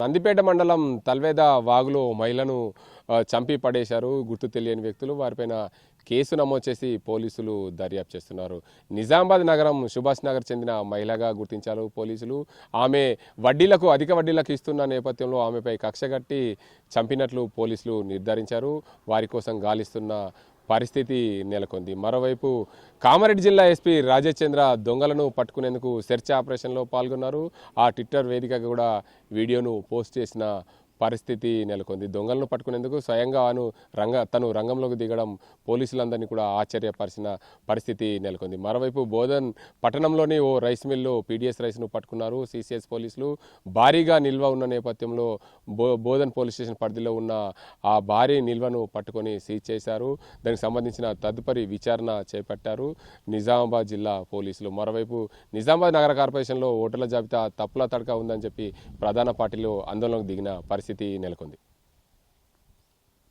నందిపేట మండలం తల్వేద వాగులో మహిళను చంపి పడేశారు గుర్తు తెలియని వ్యక్తులు. వారిపైన కేసు నమోదు చేసి పోలీసులు దర్యాప్తు చేస్తున్నారు. నిజామాబాద్ నగరం సుభాష్ నగర్ చెందిన మహిళగా గుర్తించారు పోలీసులు. ఆమె అధిక వడ్డీలకు ఇస్తున్న నేపథ్యంలో ఆమెపై కక్షగట్టి చంపినట్లు పోలీసులు నిర్ధారించారు. వారి కోసం గాలిస్తున్న పరిస్థితి నెలకొంది. మరోవైపు కామారెడ్డి జిల్లా ఎస్పీ రాజేష్ చంద్ర దొంగలను పట్టుకునేందుకు సెర్చ్ ఆపరేషన్లో పాల్గొన్నారు. ఆ ట్విట్టర్ వేదికగా కూడా వీడియోను పోస్ట్ చేసిన పరిస్థితి నెలకొంది. దొంగలను పట్టుకునేందుకు స్వయంగా తను రంగంలోకి దిగడం పోలీసులందరినీ కూడా ఆశ్చర్యపరిచిన పరిస్థితి నెలకొంది. మరోవైపు బోధన్ పట్టణంలోని ఓ రైస్ మిల్లు పీడీఎస్ రైస్ను పట్టుకున్నారు సిసిఎస్ పోలీసులు. భారీగా నిల్వ ఉన్న నేపథ్యంలో బోధన్ పోలీస్ స్టేషన్ పరిధిలో ఉన్న ఆ భారీ నిల్వను పట్టుకొని సీజ్ చేశారు. దానికి సంబంధించిన తదుపరి విచారణ చేపట్టారు నిజామాబాద్ జిల్లా పోలీసులు. మరోవైపు నిజామాబాద్ నగర కార్పొరేషన్లో ఓటర్ల జాబితా తప్పుల తడక ఉందని చెప్పి ప్రధాన పార్టీలో ఆందోళనకు దిగిన పరిస్థితి నెలకొంది.